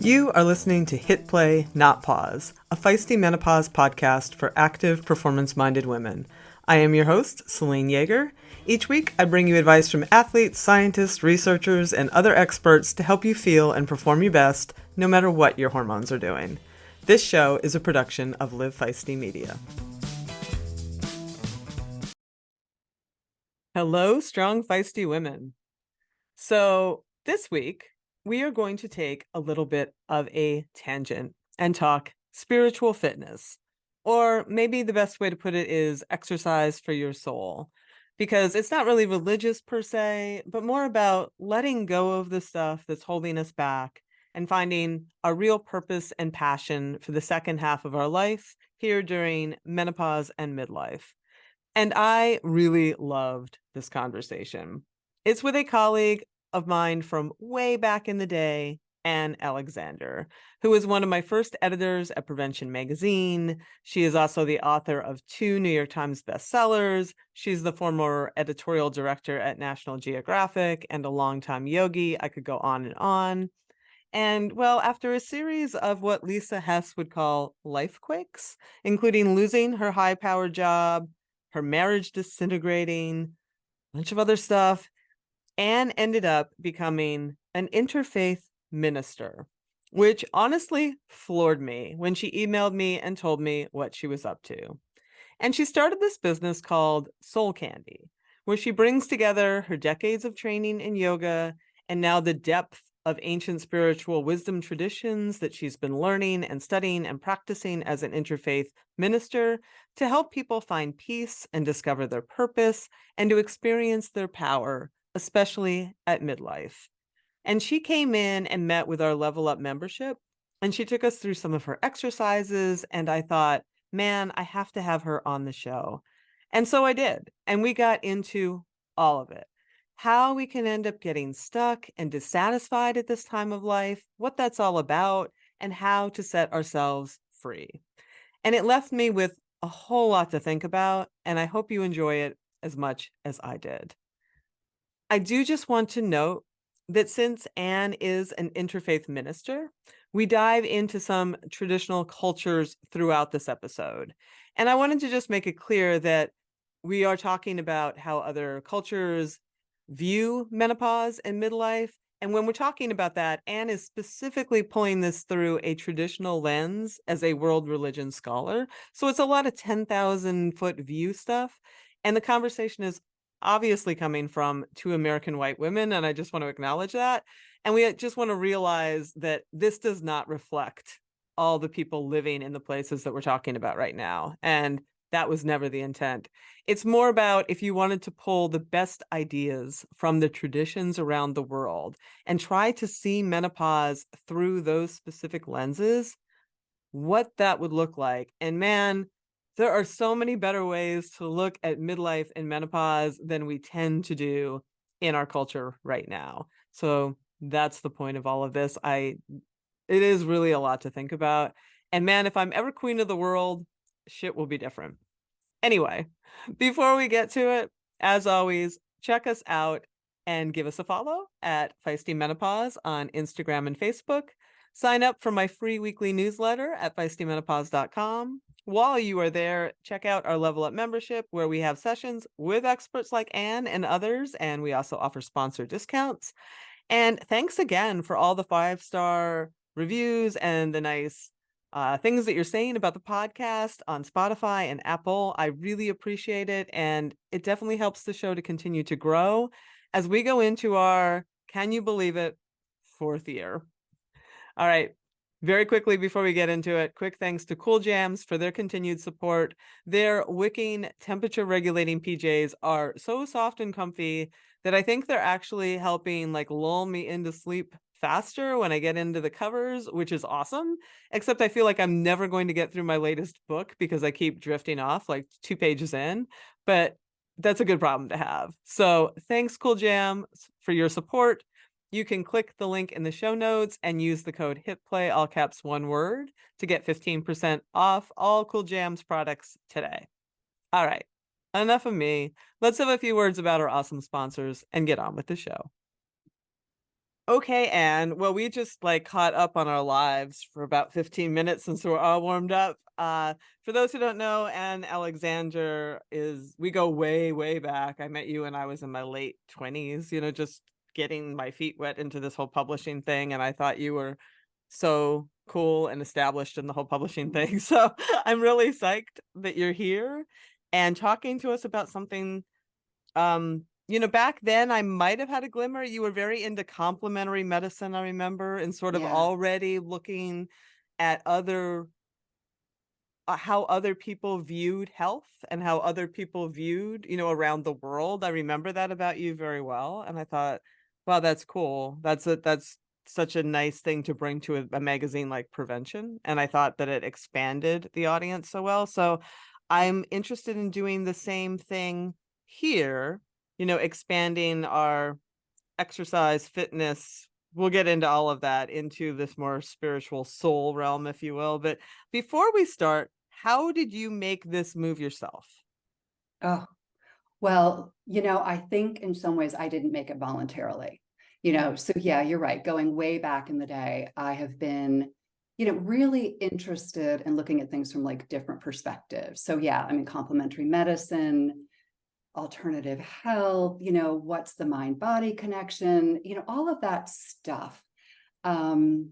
You are listening to Hit Play, Not Pause, a feisty menopause podcast for active, performance-minded women. I am your host, Celine Iyengar. Each week, I bring you advice from athletes, scientists, researchers, and other experts to help you feel and perform your best, no matter what your hormones are doing. This show is a production of Live Feisty Media. Hello, strong, feisty women. So this week, we are going to take a little bit of a tangent and talk spiritual fitness. Or maybe the best way to put it is exercise for your soul. Because it's not really religious per se, but more about letting go of the stuff that's holding us back and finding our real purpose and passion for the second half of our life here during menopause and midlife. And I really loved this conversation. It's with a colleague of mine from way back in the day, Anne Alexander, who was one of my first editors at Prevention Magazine. She is also the author of 2 New York Times bestsellers. She's the former editorial director at National Geographic and a longtime yogi. I could go on and on. And well, after a series of what Lisa Hess would call life quakes, including losing her high-powered job, her marriage disintegrating, a bunch of other stuff, Anne ended up becoming an interfaith minister, which honestly floored me when she emailed me and told me what she was up to. And she started this business called SoulCandy, where she brings together her decades of training in yoga and now the depth of ancient spiritual wisdom traditions that she's been learning and studying and practicing as an interfaith minister to help people find peace and discover their purpose and to experience their power, especially at midlife. And she came in and met with our Level Up membership, and she took us through some of her exercises, and I thought, man, I have to have her on the show. And so I did, and we got into all of it. How we can end up getting stuck and dissatisfied at this time of life, what that's all about, and how to set ourselves free. And it left me with a whole lot to think about, and I hope you enjoy it as much as I did. I do just want to note that since Anne is an interfaith minister, we dive into some traditional cultures throughout this episode. And I wanted to just make it clear that we are talking about how other cultures view menopause and midlife. And when we're talking about that, Anne is specifically pulling this through a traditional lens as a world religion scholar. So it's a lot of 10,000-foot view stuff. And the conversation is obviously coming from 2 American white women, and I just want to acknowledge that. And we just want to realize that this does not reflect all the people living in the places that we're talking about right now. And that was never the intent. It's more about if you wanted to pull the best ideas from the traditions around the world and try to see menopause through those specific lenses, what that would look like. And man, there are so many better ways to look at midlife and menopause than we tend to do in our culture right now. So that's the point of all of this. It is really a lot to think about. And man, if I'm ever queen of the world, shit will be different. Anyway, before we get to it, as always, check us out and give us a follow at Feisty Menopause on Instagram and Facebook. Sign up for my free weekly newsletter at feistymenopause.com. While you are there, check out our Level Up membership where we have sessions with experts like Anne and others, and we also offer sponsor discounts. And thanks again for all the 5-star reviews and the nice things that you're saying about the podcast on Spotify and Apple. I really appreciate it, and it definitely helps the show to continue to grow as we go into our, can you believe it, 4th year. All right. Very quickly before we get into it, quick thanks to Cool Jams for their continued support. Their wicking temperature regulating PJs are so soft and comfy that I think they're actually helping like lull me into sleep faster when I get into the covers, which is awesome. Except I feel like I'm never going to get through my latest book because I keep drifting off like 2 pages in, but that's a good problem to have. So thanks, Cool Jam, for your support. You can click the link in the show notes and use the code HITPLAY, all caps 1 word, to get 15% off all Cool Jams products today. All right, enough of me. Let's have a few words about our awesome sponsors and get on with the show. Okay, Anne. Well, we just like caught up on our lives for about 15 minutes since we're all warmed up. For those who don't know, Anne Alexander we go way, way back. I met you when I was in my late 20s, just getting my feet wet into this whole publishing thing. And I thought you were so cool and established in the whole publishing thing. So I'm really psyched that you're here and talking to us about something. Back then I might have had a glimmer. You were very into complementary medicine, I remember, and sort of Yeah, already looking at how other people viewed health and how other people viewed, around the world. I remember that about you very well. And I thought, wow, that's cool. That's such a nice thing to bring to a magazine like Prevention. And I thought that it expanded the audience so well. So I'm interested in doing the same thing here, expanding our exercise, fitness. We'll get into all of that into this more spiritual soul realm, if you will. But before we start, how did you make this move yourself? oh, well, I think in some ways I didn't make it voluntarily, Mm. so yeah, you're right. Going way back in the day, I have been, really interested in looking at things from like different perspectives. So yeah, I mean, complementary medicine, alternative health, what's the mind body connection, all of that stuff. Um,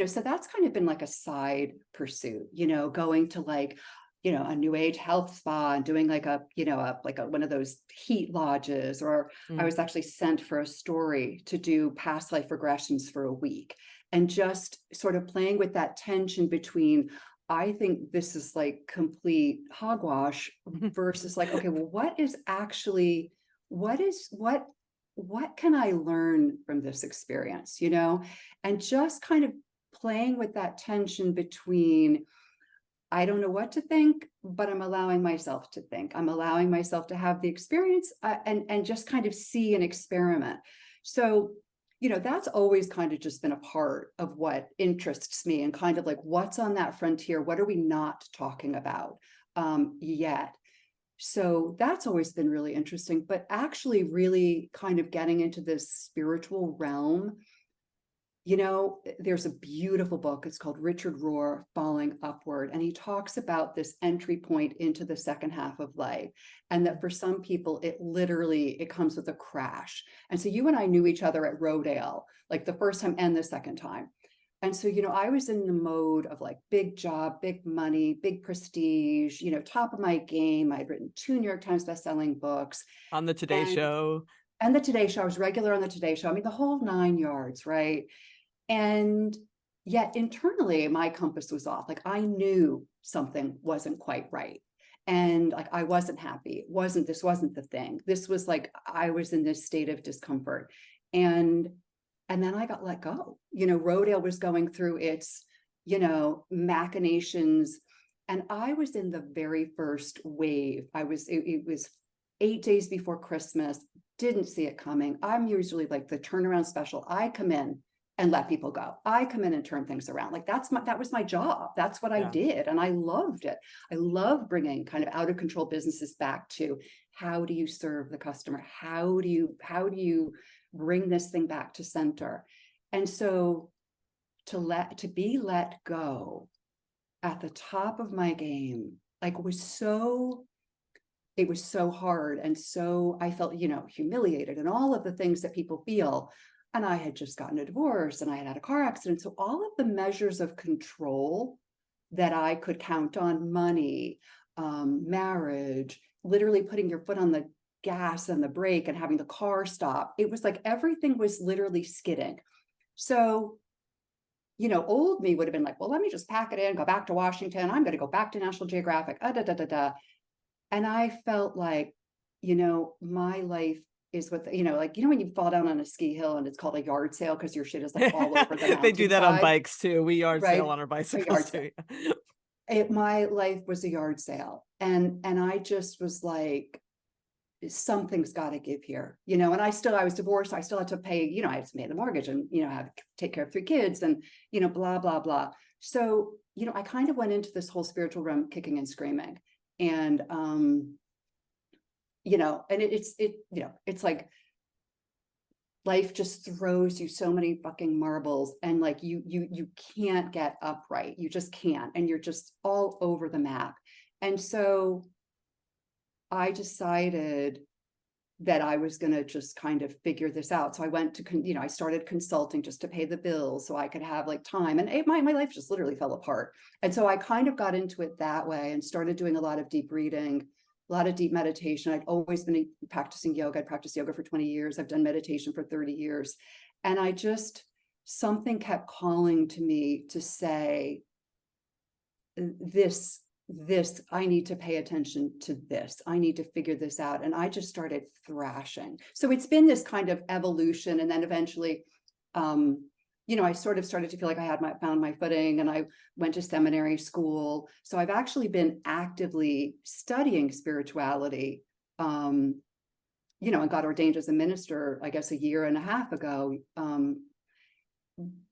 so that's kind of been like a side pursuit, going to like, a new age health spa and doing like one of those heat lodges, or I Mm. was actually sent for a story to do past life regressions for a week, and just sort of playing with that tension between, I think this is like complete hogwash versus like, okay, well, what can I learn from this experience, and just kind of playing with that tension between, I don't know what to think, but I'm allowing myself to think. I'm allowing myself to have the experience, and just kind of see and experiment. So, that's always kind of just been a part of what interests me, and kind of like what's on that frontier. What are we not talking about yet? So that's always been really interesting. But actually, really kind of getting into this spiritual realm, there's a beautiful book. It's called Richard Rohr, Falling Upward. And he talks about this entry point into the second half of life. And that for some people, it comes with a crash. And so you and I knew each other at Rodale, like the first time and the second time. And so, I was in the mode of like big job, big money, big prestige, top of my game. I'd written 2 New York Times bestselling books. On the Today And Show. and the Today Show, I was regular on the Today Show. I mean, the whole 9 yards, right? And yet internally, my compass was off. Like I knew something wasn't quite right. And like I wasn't happy. This wasn't the thing. This was like I was in this state of discomfort. And then I got let go. Rodale was going through its, machinations. And I was in the very first wave. It was 8 days before Christmas, didn't see it coming. I'm usually like the turnaround special. I come in and let people go. I come in and turn things around. Like that was my job. That's what I Yeah. did. And I loved it. I love bringing kind of out of control businesses back to, how do you serve the customer? How do you bring this thing back to center? And so to be let go at the top of my game, like it was so hard. And so I felt, humiliated and all of the things that people feel. And I had just gotten a divorce and I had had a car accident. So all of the measures of control that I could count on, money, marriage, literally putting your foot on the gas and the brake and having the car stop. It was like everything was literally skidding. So, old me would have been like, well, let me just pack it in, go back to Washington. I'm going to go back to National Geographic. And I felt like, my life is what, like, when you fall down on a ski hill and it's called a yard sale because your shit is like all over the They do that on mountainside, bikes too. We yard sale right? on our A yard bicycles sale. too. My life was a yard sale. And I just was like, something's got to give here, and I was divorced. I still had to pay, I had to pay the mortgage and, I had to take care of 3 kids and, blah, blah, blah. So, I kind of went into this whole spiritual realm kicking and screaming. And, and it's like, life just throws you so many fucking marbles, and like you can't get upright. You just can't, and you're just all over the map. And so I decided that I was going to just kind of figure this out. So I went to, I started consulting just to pay the bills so I could have like time. And my life just literally fell apart. And so I kind of got into it that way and started doing a lot of deep reading, a lot of deep meditation. I'd always been practicing yoga. I'd practiced yoga for 20 years. I've done meditation for 30 years. And something kept calling to me to say, this, I need to pay attention to this. I need to figure this out. And I just started thrashing. So it's been this kind of evolution. And then eventually, I sort of started to feel like I had found my footing, and I went to seminary school. So I've actually been actively studying spirituality, and got ordained as a minister, I guess, a year and a half ago.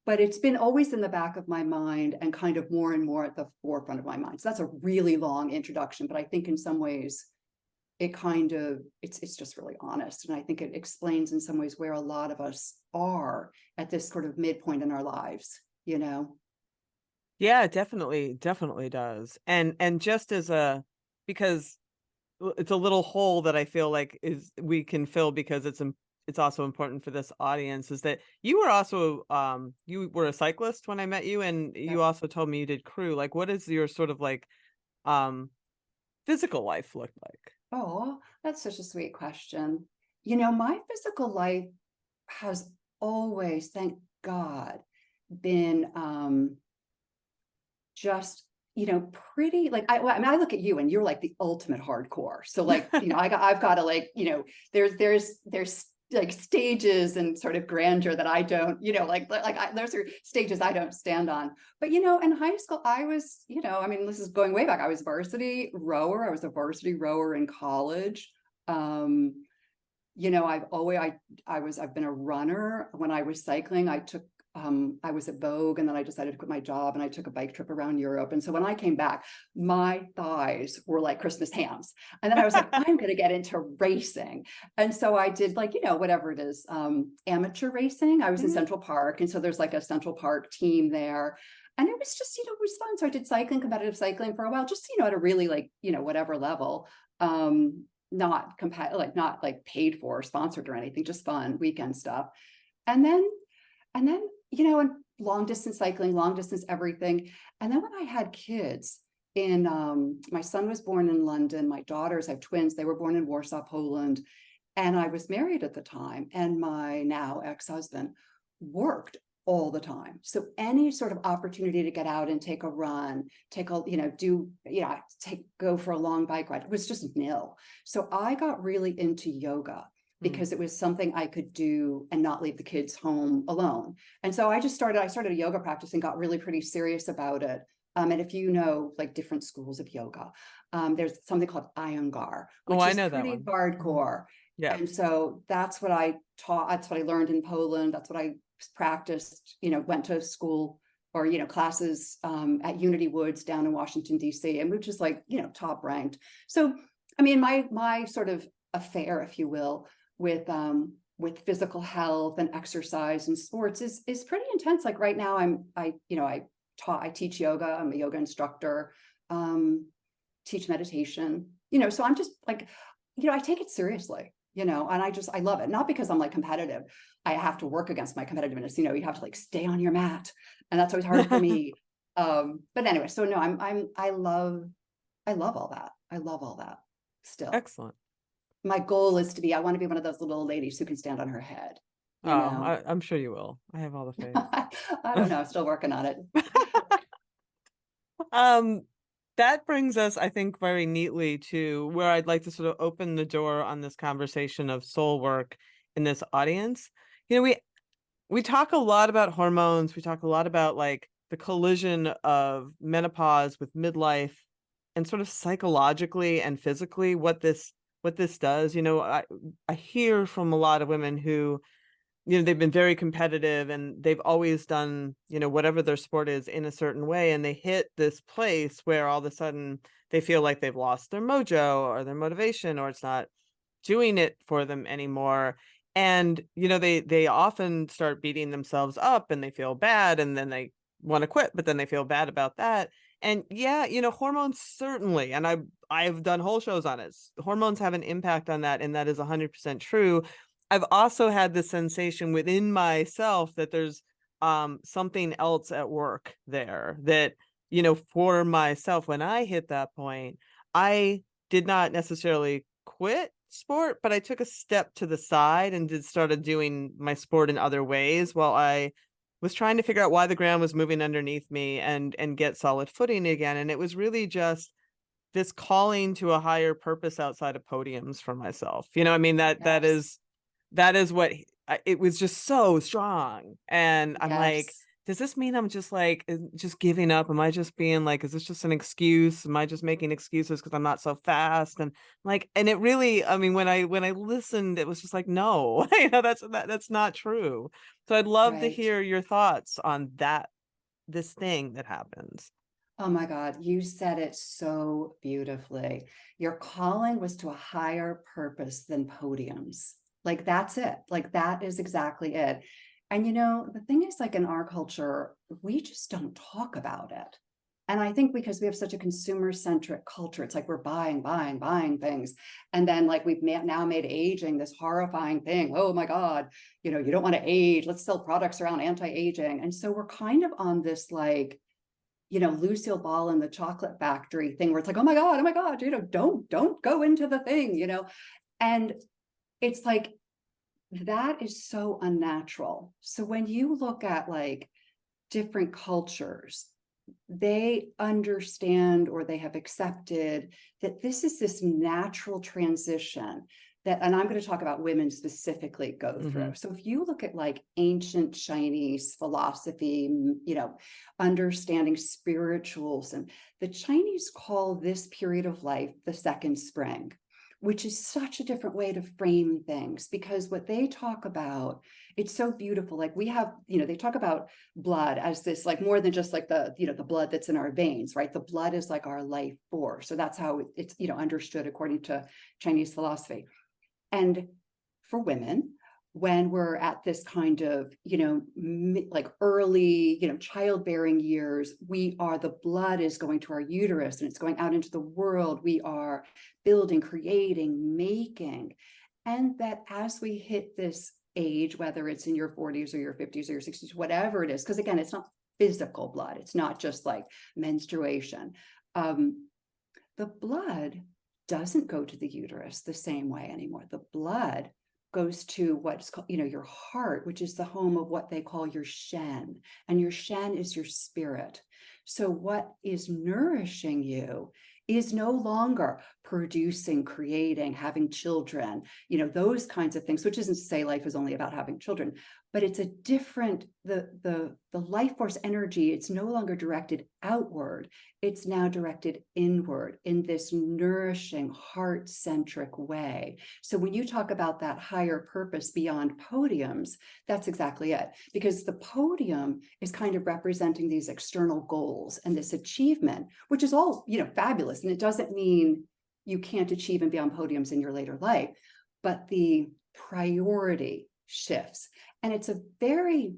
But it's been always in the back of my mind and kind of more and more at the forefront of my mind. So that's a really long introduction, but I think in some ways it's just really honest. And I think it explains in some ways where a lot of us are at this sort of midpoint in our lives, Yeah, definitely does. And just because it's a little hole that I feel like we can fill, because it's also important for this audience, is that you were also you were a cyclist when I met you, and Yeah. you also told me you did crew. Like, what is your sort of like physical life look like? Oh, that's such a sweet question. My physical life has always, thank God, been just pretty, like, I look at you and you're like the ultimate hardcore. So like, I've got to like, there's like stages and sort of grandeur that I don't, those are stages I don't stand on. But in high school I was, this is going way back. I was varsity rower. I was a varsity rower in college. I've been a runner. When I was cycling, I was at Vogue, and then I decided to quit my job and I took a bike trip around Europe. And so when I came back, my thighs were like Christmas hams. And then I was like, I'm going to get into racing. And so I did whatever it is, amateur racing. I was in Central Park. And so there's like a Central Park team there. And it was just, it was fun. So I did competitive cycling for a while, just, at a really like, whatever level. Not like paid for or sponsored or anything, just fun weekend stuff. And then, and and long distance cycling, long distance everything. And then when I had kids my son was born in London, my daughters, I have twins, they were born in Warsaw, Poland. And I was married at the time. And my now ex-husband worked all the time. So any sort of opportunity to get out and take a run, go for a long bike ride, it was just nil. So I got really into yoga because it was something I could do and not leave the kids home alone. And so I started a yoga practice and got really pretty serious about it. And if like different schools of yoga, there's something called Iyengar, which I is know that pretty one. hardcore. Yeah. And so that's what I taught. That's what I learned in Poland. That's what I practiced, went to school or, classes at Unity Woods down in Washington, D.C., and which is like, top ranked. So, my sort of affair, if you will, with physical health and exercise and sports is pretty intense. Like right now I teach yoga. I'm a yoga instructor, teach meditation, so I'm just like, I take it seriously, and I love it. Not because I'm like competitive. I have to work against my competitiveness. You have to like stay on your mat, and that's always hard for me. But anyway, so no, I love all that. I love all that still. Excellent. My goal is I want to be one of those little ladies who can stand on her head. I'm sure you will. I have all the faith. I don't know. I'm still working on it. That brings us, I think, very neatly to where I'd like to sort of open the door on this conversation of soul work in this audience. We talk a lot about hormones. We talk a lot about like the collision of menopause with midlife, and sort of psychologically and physically what this does. I hear from a lot of women who, they've been very competitive and they've always done, whatever their sport is in a certain way. And they hit this place where all of a sudden they feel like they've lost their mojo or their motivation, or it's not doing it for them anymore. And, they often start beating themselves up and they feel bad and then they want to quit, but then they feel bad about that. And yeah, hormones certainly, and I've done whole shows on it. Hormones have an impact on that, and that is 100% true. I've also had the sensation within myself that there's something else at work there, that, for myself, when I hit that point, I did not necessarily quit sport, but I took a step to the side and started doing my sport in other ways while I was trying to figure out why the ground was moving underneath me and get solid footing again. And it was really just this calling to a higher purpose outside of podiums for myself. I mean, Yes. that is what it was, just so strong. And I'm like, Yes. does this mean I'm just like just giving up? Am I just being like, is this just an excuse? Am I just making excuses because I'm not so fast? And like, and it really, I mean, when I listened, it was just like, no, that's not true. So I'd love to Right. hear your thoughts on this thing that happens. Oh my God, you said it so beautifully. Your calling was to a higher purpose than podiums. Like that's it. Like that is exactly it. And the thing is, like in our culture, we just don't talk about it. And I think because we have such a consumer-centric culture, it's like we're buying, buying, buying things. And then like we've now made aging this horrifying thing. Oh my God, you don't want to age. Let's sell products around anti-aging. And so we're kind of on this like, Lucille Ball in the Chocolate Factory thing where it's like, oh my God, don't go into the thing, and it's like, that is so unnatural. So when you look at like different cultures, they understand or they have accepted that this is this natural transition that, and I'm going to talk about women specifically, go Hmm. through. So if you look at like ancient Chinese philosophy, understanding spirituals, and the Chinese call this period of life the second spring, which is such a different way to frame things, because what they talk about, it's so beautiful. Like we have, they talk about blood as this, like more than just like the blood that's in our veins, right? The blood is like our life force. So that's how it's, understood according to Chinese philosophy. And for women, when we're at this kind of, like early, childbearing years, the blood is going to our uterus and it's going out into the world. We are building, creating, making. And that as we hit this age, whether it's in your 40s or your 50s or your 60s, whatever it is, because again, it's not physical blood. It's not just like menstruation. The blood doesn't go to the uterus the same way anymore. The blood goes to what's called, your heart, which is the home of what they call your Shen. And your Shen is your spirit. So what is nourishing you is no longer producing, creating, having children, those kinds of things, which isn't to say life is only about having children, but it's a different, the life force energy, it's no longer directed outward. It's now directed inward in this nourishing, heart-centric way. So when you talk about that higher purpose beyond podiums, that's exactly it. Because the podium is kind of representing these external goals and this achievement, which is all, fabulous. And it doesn't mean you can't achieve and be on podiums in your later life, but the priority shifts. And it's a very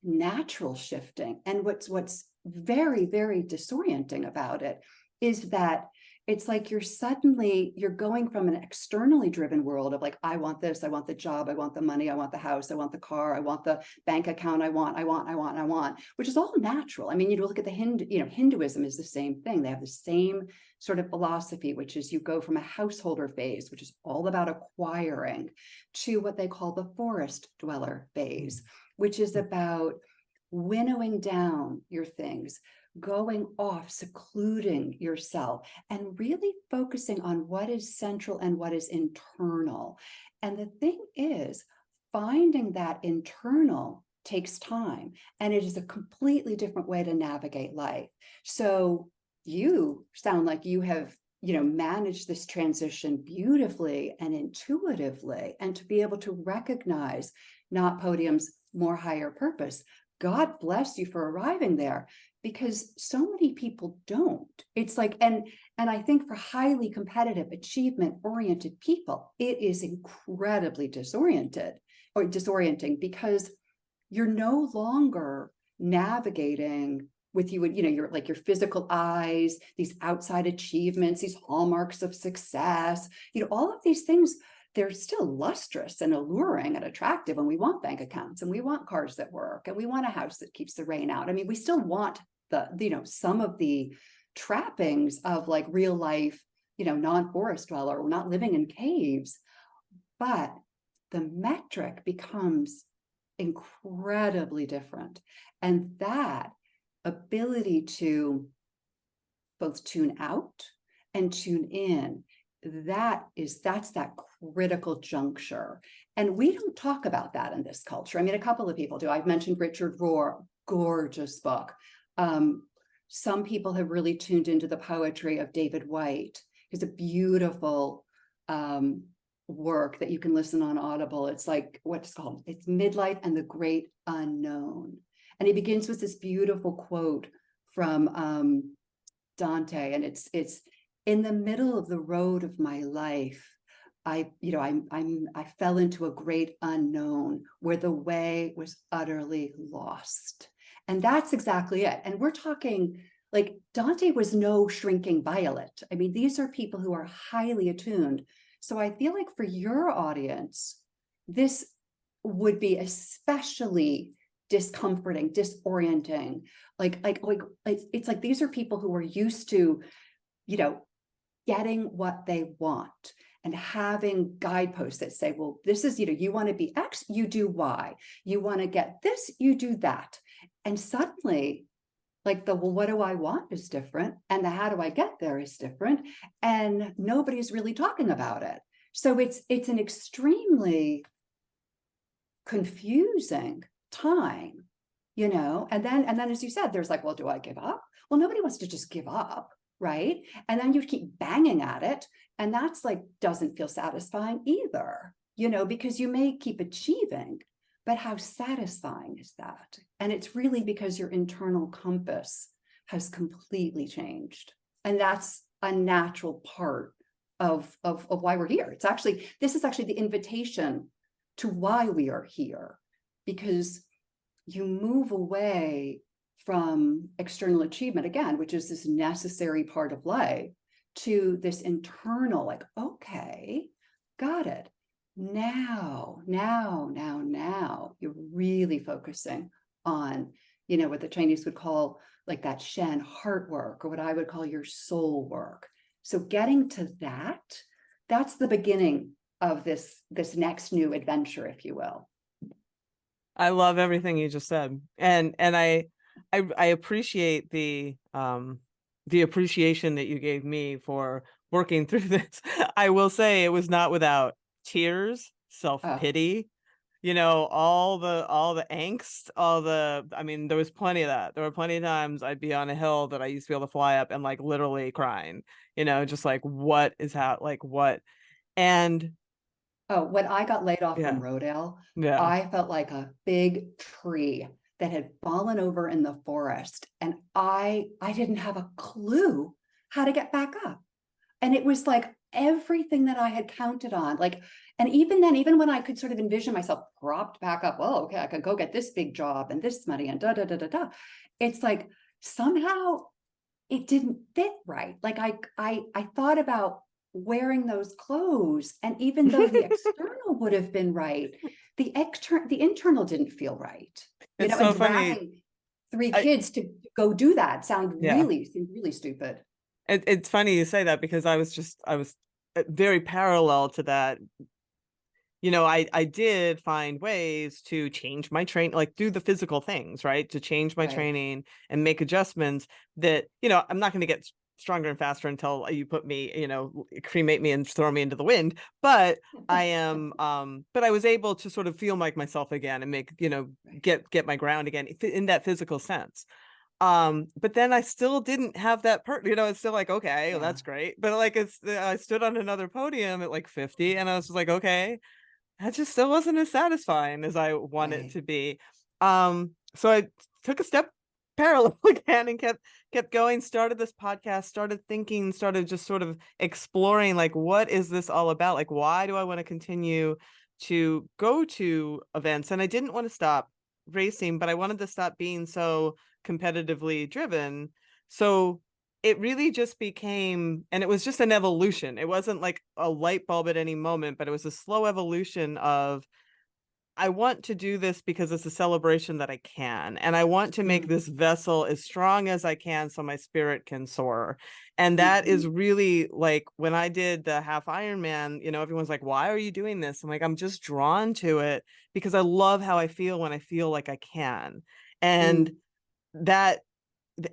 natural shifting. And what's very, very disorienting about it is that it's like you're going from an externally driven world of like, I want this, I want the job, I want the money, I want the house, I want the car, I want the bank account, I want, which is all natural. I mean, you look at the Hinduism is the same thing. They have the same sort of philosophy, which is you go from a householder phase, which is all about acquiring, to what they call the forest dweller phase, which is about winnowing down your things, going off, secluding yourself, and really focusing on what is central and what is internal. And the thing is, finding that internal takes time, and it is a completely different way to navigate life. So you sound like you have managed this transition beautifully and intuitively, and to be able to recognize not podiums, more higher purpose. God bless you for arriving there, because so many people don't. It's like, and I think for highly competitive, achievement oriented people, it is incredibly disorienting, because you're no longer navigating with you, your like your physical eyes, these outside achievements, these hallmarks of success, all of these things. They're still lustrous and alluring and attractive, and we want bank accounts, and we want cars that work, and we want a house that keeps the rain out. I mean, we still want some of the trappings of like real life, non-forest dweller. We're not living in caves, but the metric becomes incredibly different. And that ability to both tune out and tune in, that's that critical juncture. And we don't talk about that in this culture. I mean, a couple of people do. I've mentioned Richard Rohr, gorgeous book. Some people have really tuned into the poetry of David White. It's a beautiful work that you can listen on Audible. It's like, what's it called? It's Midlife and the Great Unknown. And he begins with this beautiful quote from Dante, and it's in the middle of the road of my life, I fell into a great unknown where the way was utterly lost. And that's exactly it. And we're talking like Dante was no shrinking violet. I mean, these are people who are highly attuned. So I feel like for your audience, this would be especially discomforting, disorienting. Like it's like these are people who are used to, getting what they want and having guideposts that say, well, this is, you want to be X, you do Y. You want to get this, you do that. And suddenly, like well, what do I want is different. And the how do I get there is different. And nobody's really talking about it. So it's an extremely confusing time, and then as you said, there's like, well, do I give up? Well, nobody wants to just give up, right? And then you keep banging at it, and that's like doesn't feel satisfying either, because you may keep achieving, but how satisfying is that? And it's really because your internal compass has completely changed, and that's a natural part of why we're here. This is actually the invitation to why we are here, because you move away from external achievement again, which is this necessary part of life, to this internal, like, okay, got it. Now, you're really focusing on, what the Chinese would call like that Shen heart work, or what I would call your soul work. So getting to that's the beginning of this next new adventure, if you will. I love everything you just said. And I appreciate the appreciation that you gave me for working through this. I will say it was not without tears, self-pity, all the angst, I mean, there was plenty of that. There were plenty of times I'd be on a hill that I used to be able to fly up and like literally crying, just like what. And when I got laid off yeah, from Rodale, yeah. I felt like a big tree that had fallen over in the forest, and I didn't have a clue how to get back up. And it was like everything that I had counted on, like, and even then, even when I could sort of envision myself propped back up, well, okay, I could go get this big job and this money and it's like somehow it didn't fit right. Like I thought about wearing those clothes, and even though the external would have been right, the internal didn't feel right. It's And so funny. dragging three kids to go do that seemed Yeah. really stupid. It's funny you say that, because I was very parallel to that. I did find ways to change my train, like do the physical things, right? To change my Right. training and make adjustments that, I'm not going to get stronger and faster until you put me, cremate me and throw me into the wind. But I am, but I was able to sort of feel like myself again and make, get my ground again in that physical sense. But then I still didn't have that part, it's still like, okay, well, that's great. But like, I stood on another podium at like 50, and I was just like, okay, that just still wasn't as satisfying as I want it to be. so I took a step parallel again and kept going, started this podcast, started thinking, started just sort of exploring, like, what is this all about? Like, why do I want to continue to go to events? And I didn't want to stop racing, but I wanted to stop being so competitively driven. So it really just became, and it was just an evolution. It wasn't like a light bulb at any moment, but it was a slow evolution of, I want to do this because it's a celebration that I can, and I want to make Mm, this vessel as strong as I can so my spirit can soar. And that is mhm, really like when I did the half Ironman, everyone's like, why are you doing this? I'm like, I'm just drawn to it because I love how I feel when I feel like I can. And mm, that,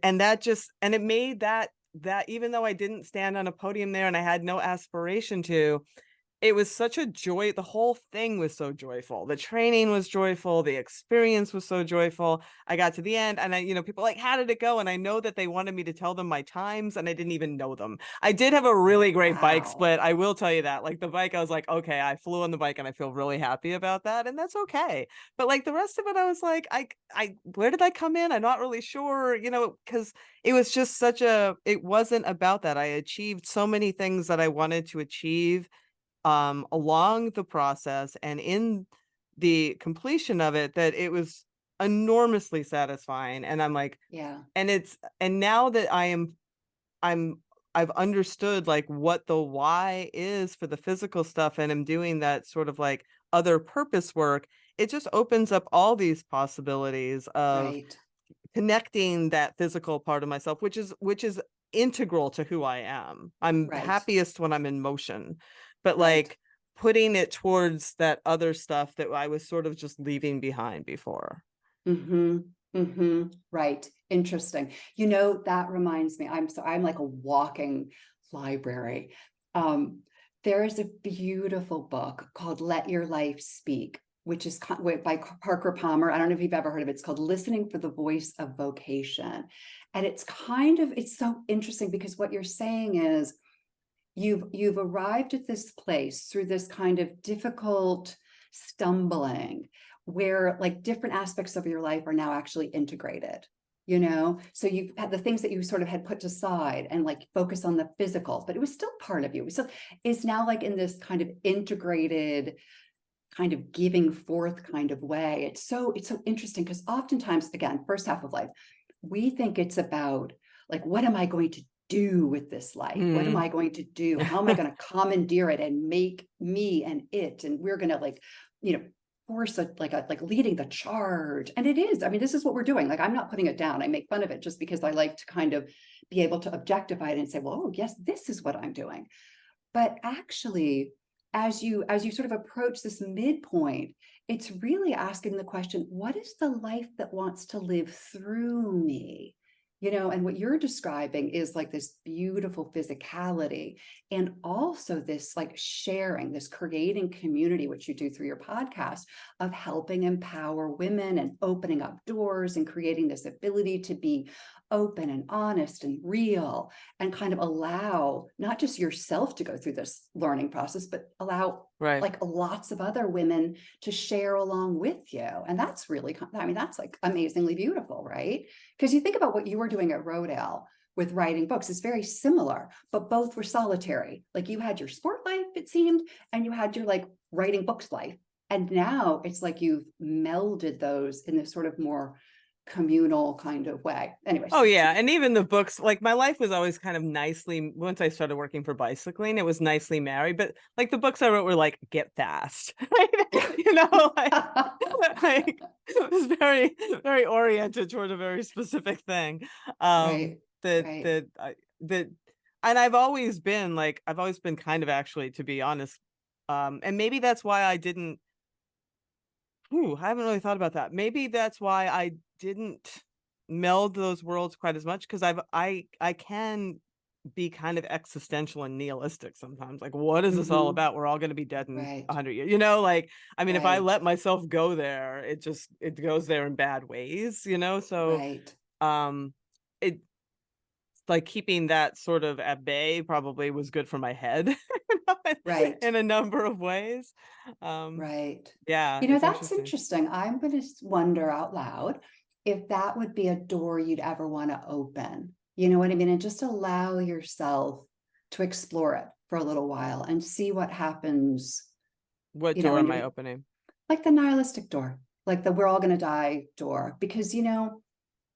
and it made that even though I didn't stand on a podium there and I had no aspiration to, it was such a joy. The whole thing was so joyful. The training was joyful. The experience was so joyful. I got to the end and people like, how did it go? And I know that they wanted me to tell them my times and I didn't even know them. I did have a really great bike wow. split. I will tell you that. Like the bike, I was like, okay, I flew on the bike and I feel really happy about that. And that's okay. But like the rest of it, I was like, where did I come in? I'm not really sure, because it was just it wasn't about that. I achieved so many things that I wanted to achieve along the process and in the completion of it, that it was enormously satisfying. And I'm like, Yeah. and now that I'm I've understood like what the why is for the physical stuff and I'm doing that sort of like other purpose work, it just opens up all these possibilities of Right. connecting that physical part of myself, which is integral to who I am. I'm Right. happiest when I'm in motion, but Right. like putting it towards that other stuff that I was sort of just leaving behind before. Mm-hmm. Mm-hmm. Right. Interesting. That reminds me, I'm like a walking library. Um, there is a beautiful book called Let Your Life Speak, which is by Parker Palmer. I don't know if you've ever heard of it. It's called Listening for the Voice of Vocation. And it's so interesting because what you're saying is you've arrived at this place through this kind of difficult stumbling where like different aspects of your life are now actually integrated, so you've had the things that you sort of had put aside and like focus on the physical, but it was still part of you, so it's now like in this kind of integrated kind of giving forth kind of way. It's so interesting because oftentimes, again, first half of life, we think it's about like, what am I going to do with this life? What am Mm. I going to do? How am I going to commandeer it and make me and it? And we're going to like, force like leading the charge. And it is, I mean, this is what we're doing. Like, I'm not putting it down. I make fun of it just because I like to kind of be able to objectify it and say, well, oh, yes, this is what I'm doing. But actually, as you sort of approach this midpoint, it's really asking the question, what is the life that wants to live through me? And what you're describing is like this beautiful physicality and also this like sharing, this creating community, which you do through your podcast, of helping empower women and opening up doors and creating this ability to be open and honest and real and kind of allow not just yourself to go through this learning process, but allow Right. like lots of other women to share along with you. And that's really, I mean, that's like amazingly beautiful, right? Because you think about what you were doing at Rodale with writing books, it's very similar, but both were solitary. Like you had your sport life, it seemed, and you had your like writing books life. And now it's like you've melded those in this sort of more communal kind of way. Anyways, Oh yeah, and even the books, like my life was always kind of nicely, once I started working for bicycling, it was nicely married, but like the books I wrote were like get fast. Like, like it was very very oriented toward a very specific thing. right, That right. that I that and I've always been kind of, actually, to be honest, and maybe that's why I didn't. I haven't really thought about that. Maybe that's why I didn't meld those worlds quite as much, because I can be kind of existential and nihilistic sometimes. Like, what is this all Mm-hmm. about? We're all going to be dead in Right, 100 years. Like, I mean, if I right, let myself go there, it goes there in bad ways. So right, um, it like keeping that sort of at bay probably was good for my head, right. in a number of ways. Um, Right. yeah, it's That's interesting. interesting. I'm going to wonder out loud. if that would be a door you'd ever want to open. You know what I mean? And just allow yourself to explore it for a little while and see what happens, What you know, door when am I you're opening? like the nihilistic door, like the we're all going to die door, because, you know,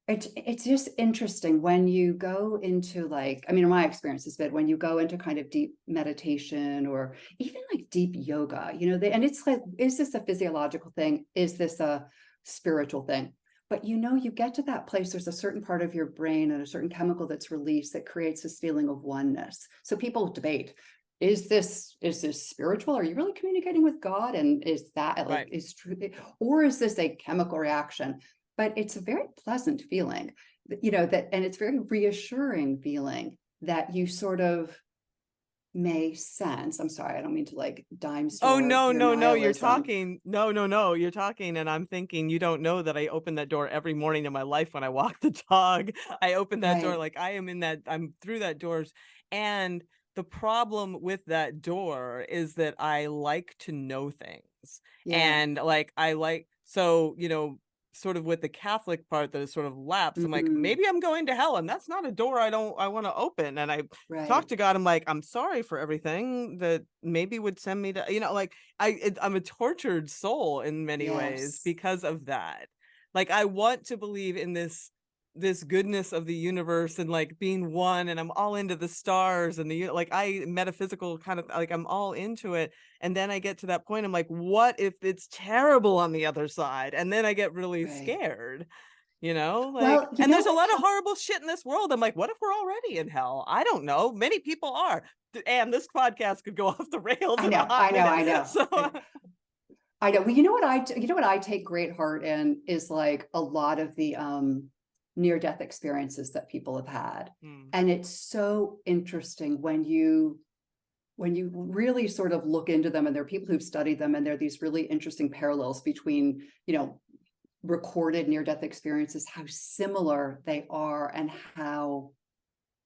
it's just interesting when you go into, like, I mean, my experience has been when you go into kind of deep meditation or even like deep yoga, you know, and it's like, is this a physiological thing? Is this a spiritual thing? But, you know, you get to that place, there's a certain part of your brain and a certain chemical that's released that creates this feeling of oneness. So people debate, is this spiritual? Are you really communicating with God? And is that like, Right. is true? Or is this a chemical reaction? But it's a very pleasant feeling, you know, that, and it's very reassuring feeling that you sort of may sense. I'm sorry, I don't mean to like dime Oh, store no, your no, no, you're nihilism. talking. No, no, no, you're talking. And I'm thinking, you don't know that I open that door every morning in my life when I walk the dog. I open that door Right. like I am in that, I'm through that doors. And the problem with that door is that I like to know things. Yeah. And like, so, sort of with the Catholic part that is sort of lapsed, I'm like, Mm, maybe I'm going to hell. And that's not a door I want to open. And I talk right. to God. I'm like, I'm sorry for everything that maybe would send me to, like I'm a tortured soul in many ways Yes. because of that. Like I want to believe in this goodness of the universe and like being one, and I'm all into the stars and the like I metaphysical kind of like I'm all into it. And then I get to that point, I'm like, what if it's terrible on the other side? And then I get really Right. scared. Well, you And know there's a what? lot of horrible shit in this world. I'm like, what if we're already in hell? I don't know. Many people are. And this podcast could go off the rails I in a know, hot I know, minute. I know. So, I know. Well, you know what you know what I take great heart in is like a lot of the near-death experiences that people have had. hmm, And it's so interesting when you really sort of look into them, and there are people who've studied them, and there are these really interesting parallels between, you know, recorded near-death experiences, how similar they are and how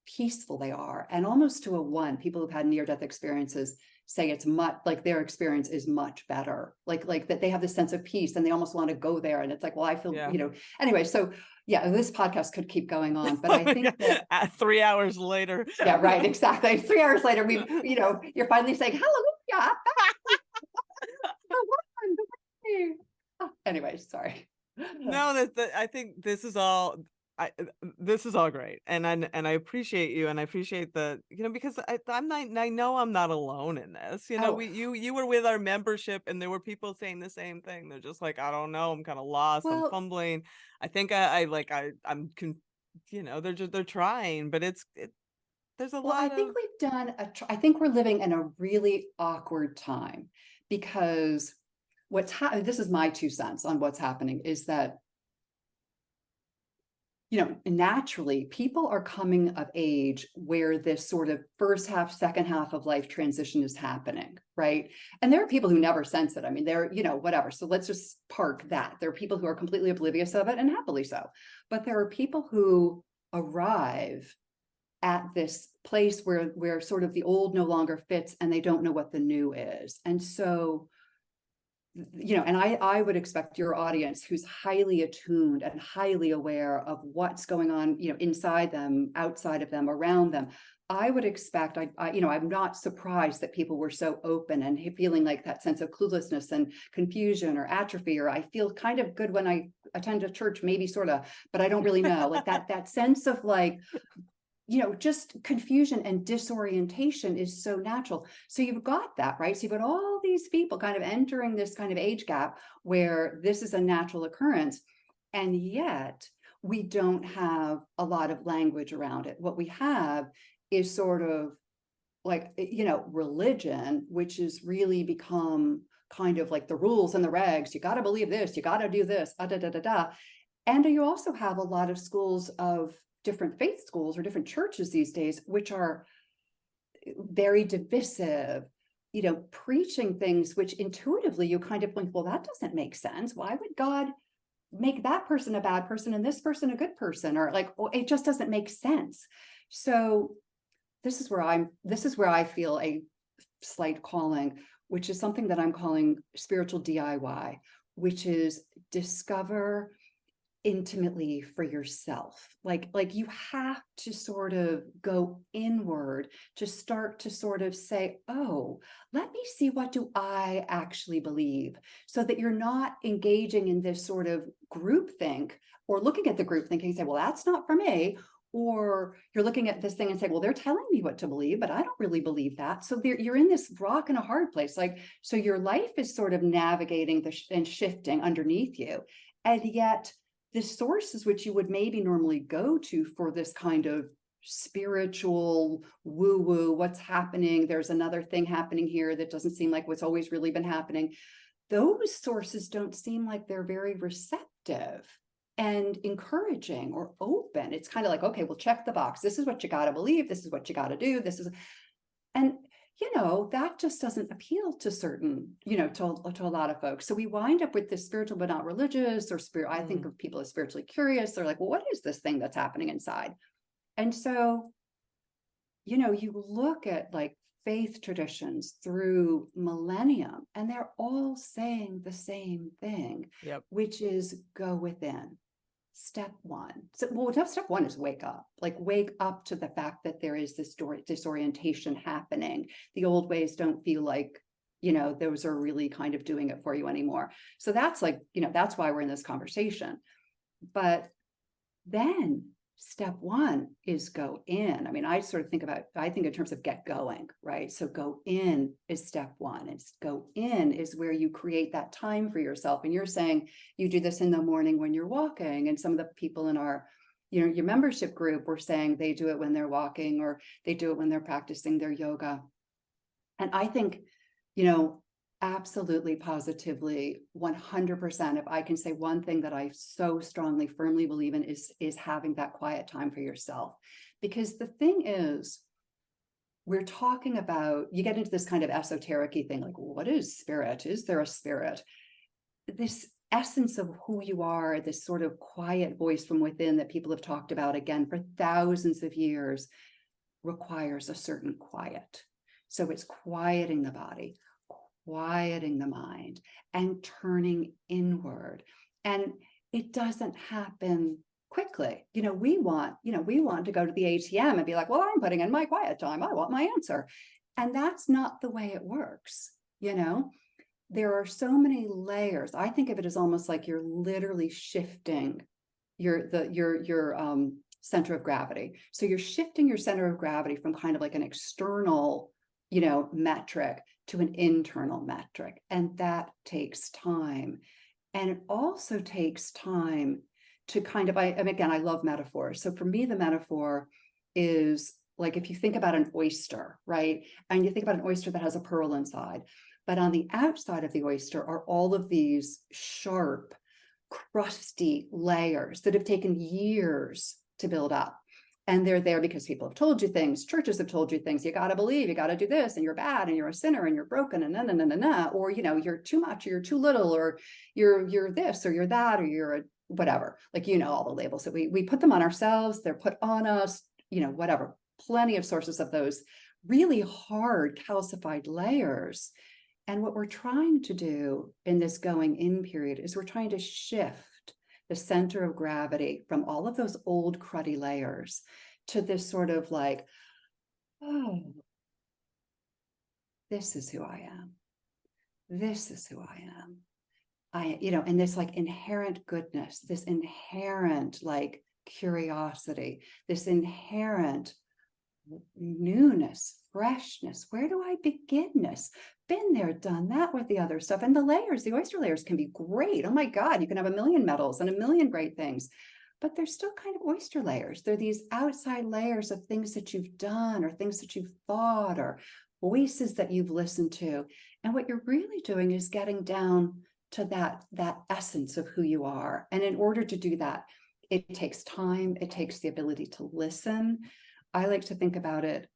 peaceful they are. And almost to a one, people who've had near-death experiences say it's much like their experience is much better, like that they have this sense of peace and they almost want to go there. And it's like, well, I feel, yeah. you know, anyway. So yeah, this podcast could keep going on, but I think that, At 3 hours later. yeah, right, exactly. 3 hours later, we, you know, you're finally saying hallelujah. Anyway, sorry. No, I think this is all great, and I appreciate you, and I appreciate because I know I'm not alone in this. Oh, You were with our membership, and there were people saying the same thing. They're just like, I don't know, I'm kind of lost, I'm well, fumbling. I think they're trying, but there's a well, I lot think of we've done I think we're living in a really awkward time, because this is my 2 cents on what's happening, is that, you know, naturally people are coming of age where this sort of first half, second half of life transition is happening, right? And there are people who never sense it. I mean, they're, you know, whatever. So let's just park that. There are people who are completely oblivious of it, and happily so. But there are people who arrive at this place where sort of the old no longer fits and they don't know what the new is. And so, you know, and I would expect your audience, who's highly attuned and highly aware of what's going on, you know, inside them, outside of them, around them. I would expect, you know, I'm not surprised that people were so open and feeling like that sense of cluelessness and confusion or atrophy, or I feel kind of good when I attend a church, maybe sort of, but I don't really know, like that sense of like, you know, just confusion and disorientation is so natural. So you've got that, right? So you've got all these people kind of entering this kind of age gap where this is a natural occurrence. And yet we don't have a lot of language around it. What we have is sort of like, you know, religion, which has really become kind of like the rules and the regs. You got to believe this, you got to do this, da, da, da, da, da. And you also have a lot of schools of different faith schools or different churches these days, which are very divisive, you know, preaching things which intuitively you kind of think, well, that doesn't make sense. Why would God make that person a bad person and this person a good person? Or like, well, it just doesn't make sense. So this is where I feel a slight calling, which is something that I'm calling spiritual DIY, which is discover intimately for yourself. Like you have to sort of go inward to start to sort of say, oh, let me see, what do I actually believe? So that you're not engaging in this sort of groupthink, or looking at the group thinking and say, well, that's not for me. Or you're looking at this thing and say, well, they're telling me what to believe, but I don't really believe that. So you're in this rock and a hard place. Like, so your life is sort of navigating and shifting underneath you. And yet the sources which you would maybe normally go to for this kind of spiritual woo-woo, what's happening, there's another thing happening here that doesn't seem like what's always really been happening, those sources don't seem like they're very receptive and encouraging or open. It's kind of like, okay, well, check the box. This is what you got to believe. This is what you got to do. This is, and that just doesn't appeal to certain, to a lot of folks. So we wind up with this spiritual but not religious, or spirit. I think of people as spiritually curious. They're like, well, what is this thing that's happening inside? And so, you look at like faith traditions through millennium, and they're all saying the same thing, which is go within. Step one. So, step one is wake up. Like, wake up to the fact that there is this disorientation happening. The old ways don't feel like, those are really kind of doing it for you anymore. So that's like, that's why we're in this conversation. But then step one is go in. I mean, I think in terms of get going, right? So go in is step one. And go in is where you create that time for yourself. And you're saying you do this in the morning when you're walking. And some of the people in our, your membership group were saying they do it when they're walking, or they do it when they're practicing their yoga. And I think, absolutely, positively, 100%, if I can say one thing that I so strongly, firmly believe in, is having that quiet time for yourself. Because the thing is, we're talking about, you get into this kind of esoteric-y thing, like, what is spirit? Is there a spirit? This essence of who you are, this sort of quiet voice from within that people have talked about, again, for thousands of years, requires a certain quiet. So it's quieting the body, quieting the mind, and turning inward. And it doesn't happen quickly. We want to go to the ATM and be like, well, I'm putting in my quiet time, I want my answer. And that's not the way it works. There are so many layers. I think of it as almost like you're literally shifting your center of gravity. So you're shifting your center of gravity from kind of like an external, metric to an internal metric. And that takes time. And it also takes time to kind of, again, I love metaphors. So for me, the metaphor is like, if you think about an oyster, right? And you think about an oyster that has a pearl inside, but on the outside of the oyster are all of these sharp, crusty layers that have taken years to build up. And they're there because people have told you things, churches have told you things, you got to believe, you got to do this, and you're bad, and you're a sinner, and you're broken, and or, you're too much, or you're too little, or you're this, or you're that, or you're a whatever, like, all the labels that we put them on ourselves, they're put on us, whatever, plenty of sources of those really hard calcified layers. And what we're trying to do in this going in period is we're trying to shift the center of gravity from all of those old cruddy layers to this sort of like, oh, this is who I am. This is who I am. And this like inherent goodness, this inherent like curiosity, this inherent newness, freshness. Where do I beginness? Been there, done that with the other stuff. And the layers, the oyster layers can be great. Oh my God, you can have a million metals and a million great things, but they're still kind of oyster layers. They're these outside layers of things that you've done, or things that you've thought, or voices that you've listened to. And what you're really doing is getting down to that essence of who you are. And in order to do that, it takes time. It takes the ability to listen. I like to think about it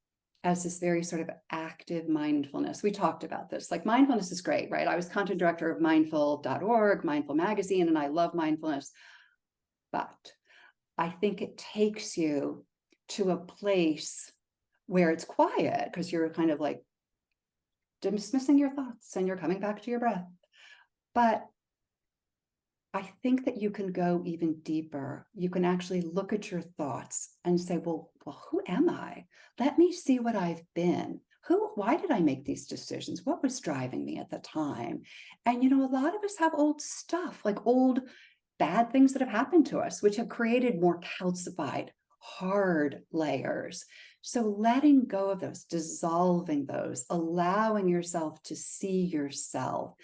as this very sort of active mindfulness. We talked about this, like mindfulness is great, right? I was content director of mindful.org, Mindful Magazine, and I love mindfulness. But I think it takes you to a place where it's quiet, because you're kind of like dismissing your thoughts and you're coming back to your breath. But I think that you can go even deeper. You can actually look at your thoughts and say, well, who am I? Let me see what I've been. Why did I make these decisions? What was driving me at the time? And, a lot of us have old stuff, like old bad things that have happened to us, which have created more calcified, hard layers. So letting go of those, dissolving those, allowing yourself to see yourself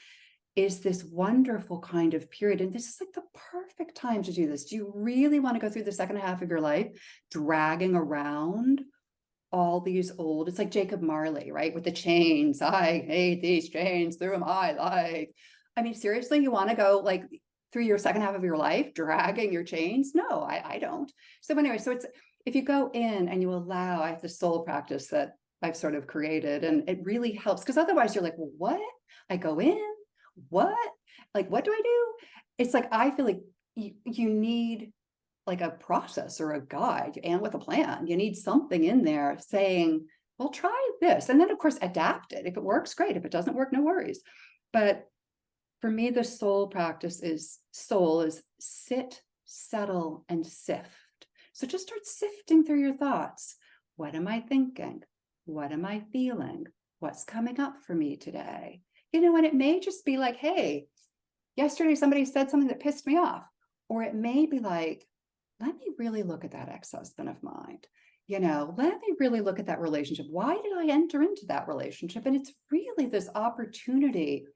is this wonderful kind of period. And this is like the perfect time to do this. Do you really want to go through the second half of your life dragging around all these old, it's like Jacob Marley, right? With the chains. I hate these chains through my life. I mean, seriously, you want to go like through your second half of your life dragging your chains? No, I don't. So anyway, so it's, if you go in and you allow, I have the soul practice that I've sort of created, and it really helps, because otherwise you're like, well, what? I go in, what? Like, what do I do? It's like, I feel like you need like a process or a guide, and with a plan. You need something in there saying, well, try this. And then, of course, adapt it. If it works, great. If it doesn't work, no worries. But for me, the soul practice is sit, settle, and sift. So just start sifting through your thoughts. What am I thinking? What am I feeling? What's coming up for me today? And it may just be like, hey, yesterday somebody said something that pissed me off. Or it may be like, let me really look at that ex-husband of mine. Let me really look at that relationship. Why did I enter into that relationship? And it's really this opportunity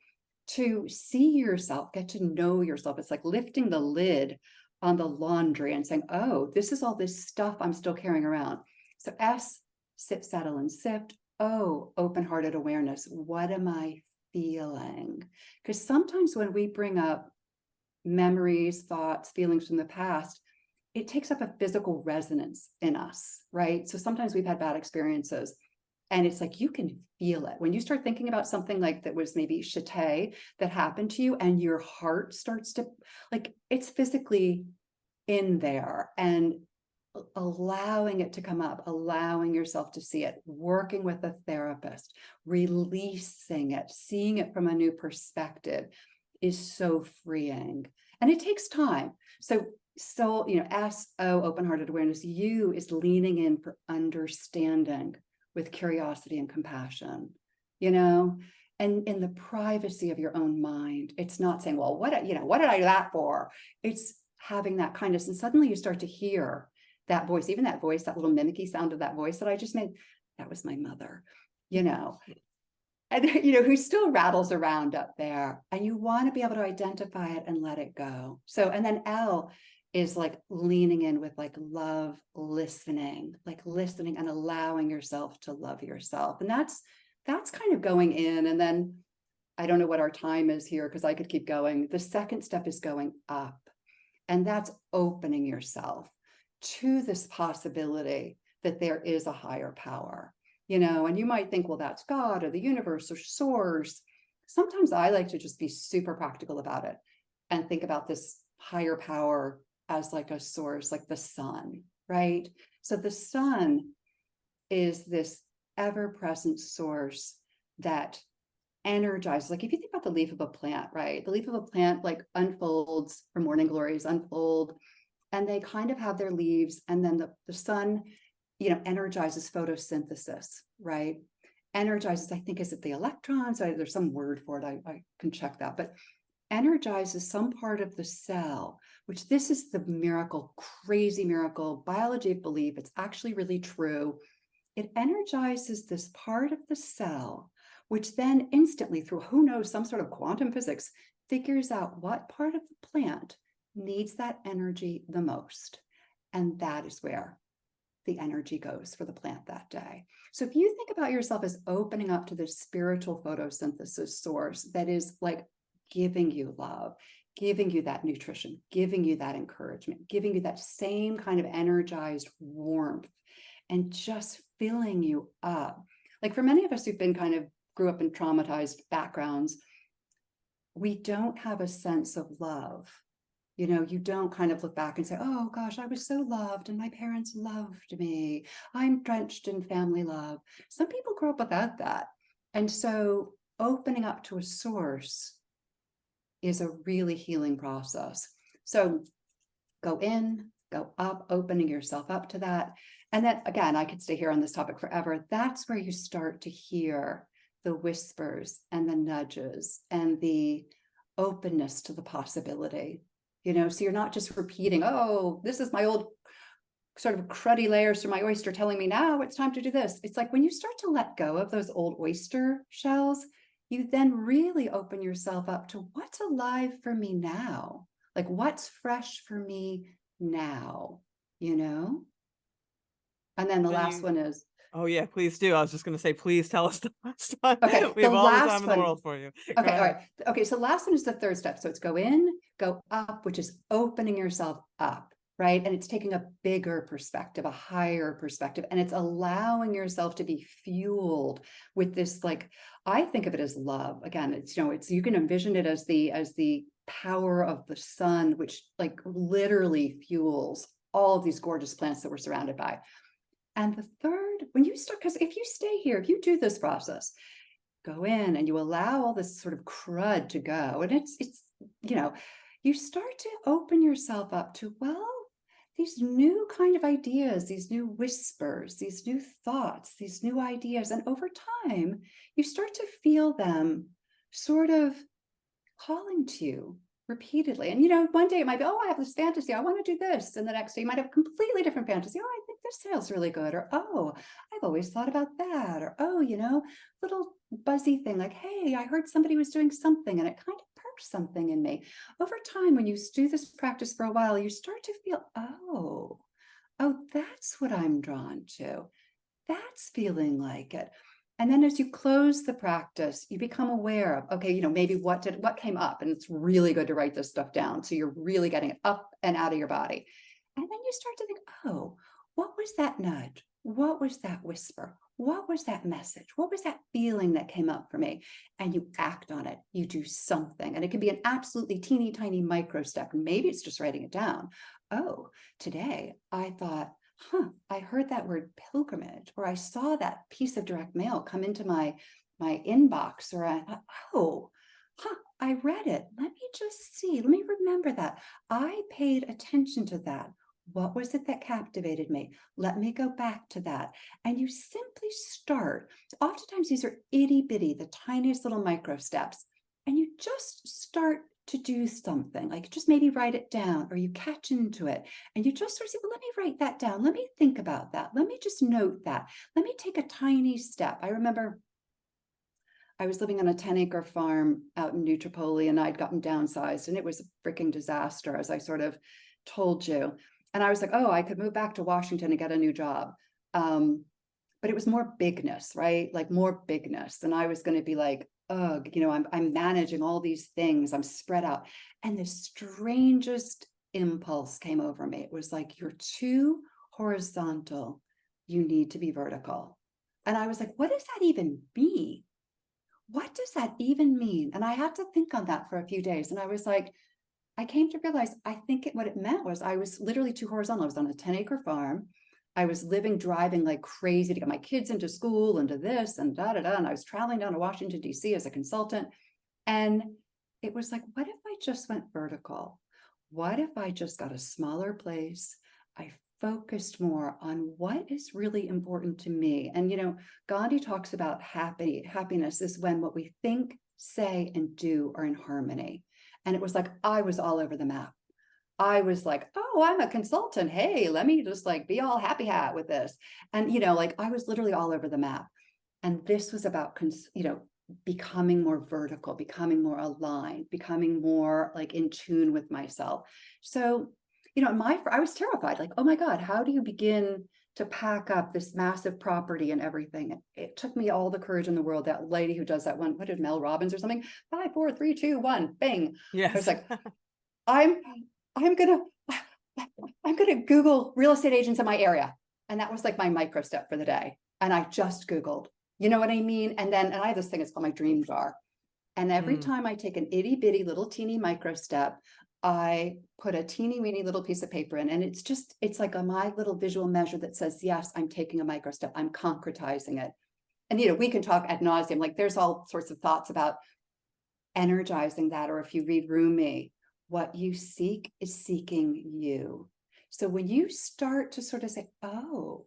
to see yourself, get to know yourself. It's like lifting the lid on the laundry and saying, oh, this is all this stuff I'm still carrying around. So S, sit, settle, and sift. O, open-hearted awareness. What am I feeling? Because sometimes when we bring up memories, thoughts, feelings from the past, it takes up a physical resonance in us, right? So sometimes we've had bad experiences, and it's like you can feel it. When you start thinking about something like that was maybe shite that happened to you, and your heart starts to, like, it's physically in there, and allowing it to come up, allowing yourself to see it, working with a therapist, releasing it, seeing it from a new perspective is so freeing. And it takes time. So, S-O, open-hearted awareness, U is leaning in for understanding with curiosity and compassion, and in the privacy of your own mind. It's not saying, well, what did I do that for? It's having that kindness. And suddenly you start to hear that voice, even that voice, that little mimicky sound of that voice that I just made, that was my mother, and who still rattles around up there, and you want to be able to identify it and let it go. So, and then L is like leaning in with like love, listening and allowing yourself to love yourself. And that's kind of going in. And then I don't know what our time is here, because I could keep going. The second step is going up, and that's opening yourself to this possibility that there is a higher power. And you might think, well, that's God or the universe or source. Sometimes I like to just be super practical about it and think about this higher power as like a source, like the sun, right? So the sun is this ever-present source that energizes. Like if you think about the leaf of a plant, right? The leaf of a plant like unfolds, or morning glories unfold, and they kind of have their leaves, and then the sun energizes photosynthesis, right? Energizes, I think, is it the electrons? There's some word for it. I can check that, but energizes some part of the cell, which this is the miracle, crazy miracle, biology of belief. It's actually really true. It energizes this part of the cell, which then instantly, through who knows, some sort of quantum physics, figures out what part of the plant needs that energy the most. And that is where the energy goes for the plant that day. So if you think about yourself as opening up to this spiritual photosynthesis source that is like giving you love, giving you that nutrition, giving you that encouragement, giving you that same kind of energized warmth, and just filling you up. Like for many of us who've been kind of grew up in traumatized backgrounds, we don't have a sense of love. You don't kind of look back and say, oh gosh, I was so loved and my parents loved me. I'm drenched in family love. Some people grow up without that. And so opening up to a source is a really healing process. So go in, go up, opening yourself up to that. And then again, I could stay here on this topic forever. That's where you start to hear the whispers and the nudges and the openness to the possibility. So you're not just repeating, oh, this is my old sort of cruddy layers from my oyster telling me now it's time to do this. It's like when you start to let go of those old oyster shells, you then really open yourself up to what's alive for me now. Like what's fresh for me now, And then the last one is, oh yeah, please do. I was just going to say, please tell us the last one. okay, We the have all the last time in the one. world for you. Okay, Go all ahead. right. Okay, so last one is the third step. So it's go in, go up, which is opening yourself up, right? And it's taking a bigger perspective, a higher perspective, and it's allowing yourself to be fueled with this, like, I think of it as love. Again, it's you can envision it as the power of the sun, which like literally fuels all of these gorgeous plants that we're surrounded by. And the third, when you start, because if you stay here, if you do this process, go in and you allow all this sort of crud to go, and it's you start to open yourself up to, well, these new kind of ideas, these new whispers, these new thoughts, these new ideas. And over time, you start to feel them sort of calling to you repeatedly. And one day it might be, oh, I have this fantasy, I want to do this. And the next day you might have a completely different fantasy. Oh, I think this feels really good. Or, oh, I've always thought about that. Or, oh, little buzzy thing like, hey, I heard somebody was doing something and it kind of perked something in me. Over time, when you do this practice for a while, you start to feel, oh, that's what I'm drawn to. That's feeling like it. And then as you close the practice, you become aware of, okay, maybe what came up, and it's really good to write this stuff down. So you're really getting it up and out of your body. And then you start to think, oh, what was that nudge? What was that whisper? What was that message? What was that feeling that came up for me? And you act on it. You do something. And it can be an absolutely teeny tiny micro step. Maybe it's just writing it down. Oh, today I thought, I heard that word pilgrimage, or I saw that piece of direct mail come into my inbox, or I thought, oh, I read it. Let me just see. Let me remember that. I paid attention to that. What was it that captivated me? Let me go back to that. And you simply start. Oftentimes these are itty bitty, the tiniest little micro steps. And you just start to do something, like just maybe write it down, or you catch into it and you just sort of say, well, let me write that down. Let me think about that. Let me just note that. Let me take a tiny step. I remember I was living on a 10-acre farm out in New Tripoli, and I'd gotten downsized, and it was a freaking disaster, as I sort of told you. And I was like, oh, I could move back to Washington and get a new job. But it was more bigness, right? Like more bigness. And I was going to be like, ugh, I'm managing all these things. I'm spread out. And the strangest impulse came over me. It was like, you're too horizontal. You need to be vertical. And I was like, what does that even mean? What does that even mean? And I had to think on that for a few days. And I was like, I came to realize, I think what it meant was I was literally too horizontal. I was on a 10-acre farm. I was driving like crazy to get my kids into school and to this and da, da, da. And I was traveling down to Washington, D.C. as a consultant. And it was like, what if I just went vertical? What if I just got a smaller place? I focused more on what is really important to me. And, Gandhi talks about happiness is when what we think, say, and do are in harmony. And it was like, I was all over the map. I was like, oh, I'm a consultant. Hey, let me just like be all happy hat with this. And, I was literally all over the map. And this was about, becoming more vertical, becoming more aligned, becoming more like in tune with myself. So, I was terrified, like, oh my God, how do you begin to pack up this massive property and everything? It took me all the courage in the world. That lady who does that one, what did Mel Robbins or something? 5, 4, 3, 2, 1, bang. Yes. I was like, I'm gonna Google real estate agents in my area. And that was like my micro step for the day. And I just Googled, you know what I mean? And I have this thing, it's called my dream jar. And every time I take an itty bitty little teeny micro step, I put a teeny weeny little piece of paper in, and it's like my little visual measure that says, yes, I'm taking a micro step. I'm concretizing it. And, we can talk ad nauseum, like there's all sorts of thoughts about energizing that. Or if you read Rumi, what you seek is seeking you. So when you start to sort of say, oh,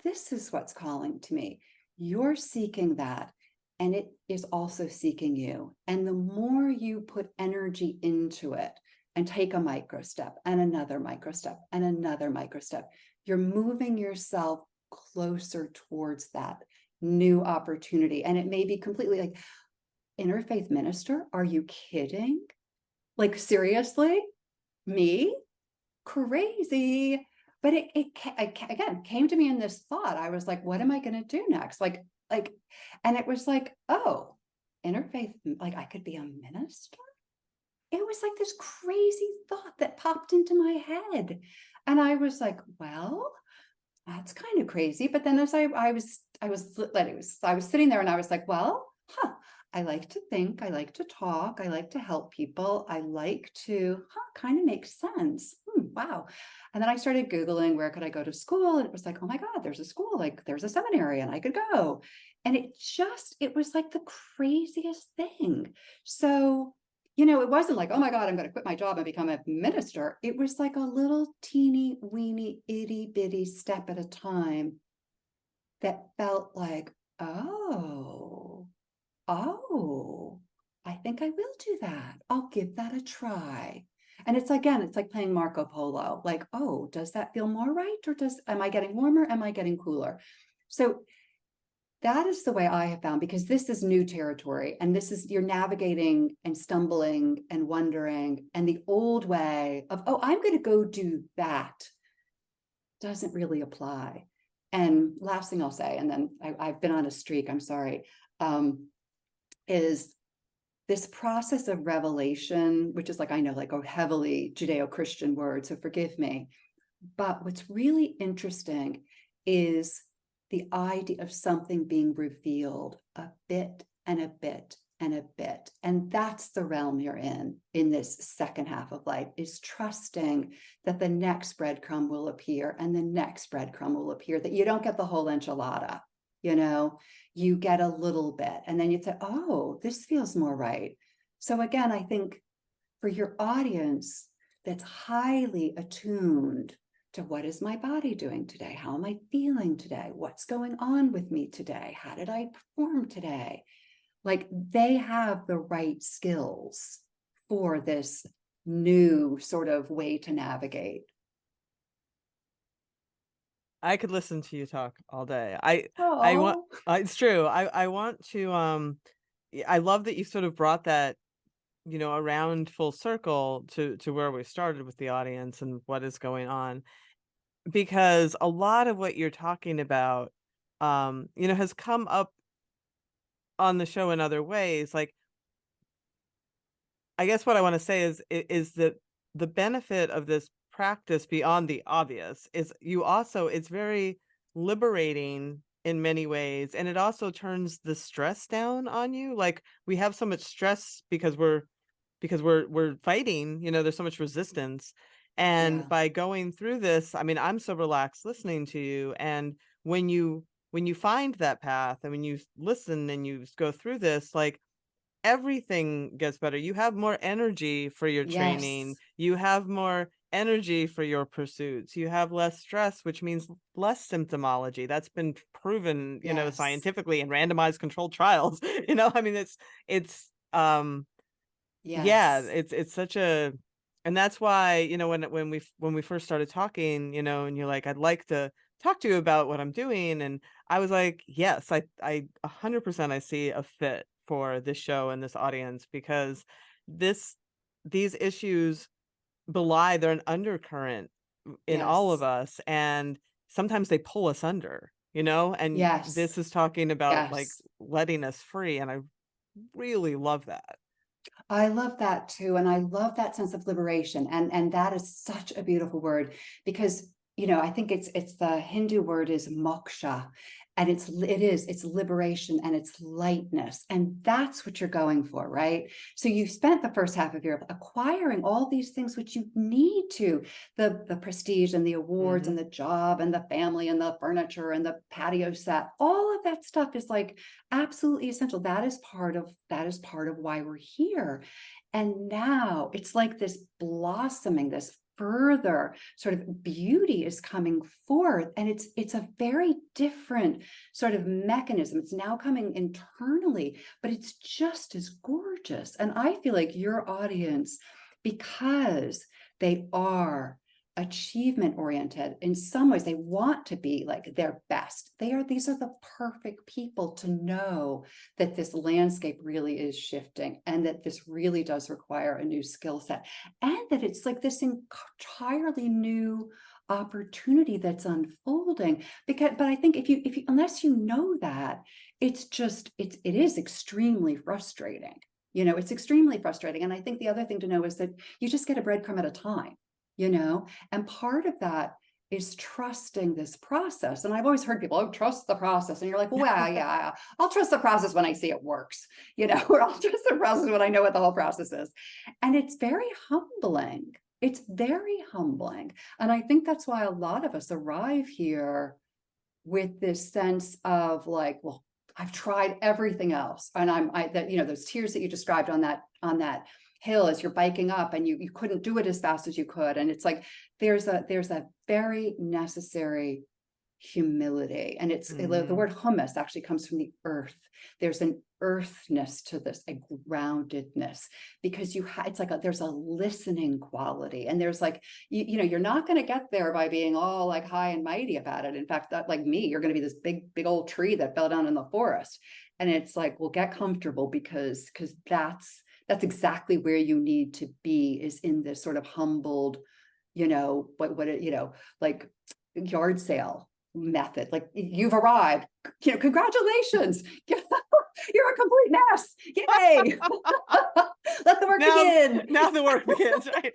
this is what's calling to me, you're seeking that, and it is also seeking you. And the more you put energy into it and take a micro step and another micro step and another micro step, you're moving yourself closer towards that new opportunity. And it may be completely like, interfaith minister, are you kidding? Like, seriously? Me? Crazy. But it again came to me in this thought. I was like, what am I going to do next? And it was like, oh, interfaith, like I could be a minister. It was like this crazy thought that popped into my head. And I was like, well, that's kind of crazy. But then as I was sitting there and I was like, well, I like to think, I like to talk, I like to help people, I like to, kind of makes sense. Wow. And then I started Googling, where could I go to school? And it was like, oh my God, there's a school, like there's a seminary and I could go. And it was like the craziest thing. So, it wasn't like, oh my God, I'm going to quit my job and become a minister. It was like a little teeny weeny itty bitty step at a time that felt like, oh, I think I will do that. I'll give that a try. And it's like playing Marco Polo. Like, oh, does that feel more right? Or am I getting warmer? Am I getting cooler? So that is the way I have found, because this is new territory, and you're navigating and stumbling and wondering. And the old way of, oh, I'm going to go do that, doesn't really apply. And last thing I'll say, and then I've been on a streak, I'm sorry, is this process of revelation, which is like, I know, like a heavily Judeo-Christian word, so forgive me. But what's really interesting is the idea of something being revealed a bit and a bit and a bit. And that's the realm you're in this second half of life, is trusting that the next breadcrumb will appear and the next breadcrumb will appear, that you don't get the whole enchilada, you get a little bit, and then you say, oh, this feels more right. So again, I think for your audience that's highly attuned to, what is my body doing today? How am I feeling today? What's going on with me today? How did I perform today? Like, they have the right skills for this new sort of way to navigate. I could listen to you talk all day. I want, Oh, it's true. I want to, I love that you sort of brought that, around full circle to where we started with the audience and what is going on, because a lot of what you're talking about, has come up on the show in other ways. Like, I guess what I want to say is that the benefit of this practice beyond the obvious is it's very liberating in many ways, and it also turns the stress down on you. Like, we have so much stress because we're fighting, there's so much resistance. And yeah. by going through this, I mean, I'm so relaxed listening to you. And when you find that path, and when you listen and you go through this, like, everything gets better. You have more energy for your training. Yes. You have more energy for your pursuits. You have less stress, which means less symptomology. That's been proven, Yes. scientifically in randomized controlled trials. I mean, it's yeah, Yes. it's such a, and that's why, when we first started talking, and you're like, I'd like to talk to you about what I'm doing, and I was like, yes, I 100% I see a fit for this show and this audience, because this these issues they're an undercurrent in all of Yes. us, and sometimes they pull us under, and Yes. this is talking about, like, Yes. letting us free, and I really love that. I love that too. And I love that sense of liberation. And that is such a beautiful word, because, I think it's the Hindu word is moksha. And it's liberation and it's lightness. And that's what you're going for, right? So you spent the first half of your life acquiring all these things which you need to, the prestige and the awards and the job and the family and the furniture and the patio set. All of that stuff is like absolutely essential. That is part of why we're here. And now it's like this blossoming, this further sort of beauty is coming forth, and it's a very different sort of mechanism. It's now coming internally, but it's just as gorgeous. And I feel like your audience, because they are achievement oriented, in some ways they want to be like their best. These are the perfect people to know that this landscape really is shifting, and that this really does require a new skill set, and that it's like this entirely new opportunity that's unfolding. But I think if you unless you know that, it is extremely frustrating. It's extremely frustrating. And I think the other thing to know is that you just get a breadcrumb at a time. And part of that is trusting this process. And I've always heard people, oh, trust the process. And you're like, well, yeah, I'll trust the process when I see it works, or I'll trust the process when I know what the whole process is. And it's very humbling. It's very humbling. And I think that's why a lot of us arrive here with this sense of like, well, I've tried everything else. And those tears that you described on that hill as you're biking up, and you couldn't do it as fast as you could. And it's like there's a very necessary humility, and it's the word humus actually comes from the earth. There's an earthness to this, a groundedness, because it's like there's a listening quality, and there's like you're not going to get there by being all like high and mighty about it. In fact, that, like me, you're going to be this big old tree that fell down in the forest. And it's like, well, get comfortable, because that's exactly where you need to be, is in this sort of humbled, like yard sale method. Like, you've arrived, congratulations, you're a complete mess. Yay. Let the work begin. Now the work begins, right?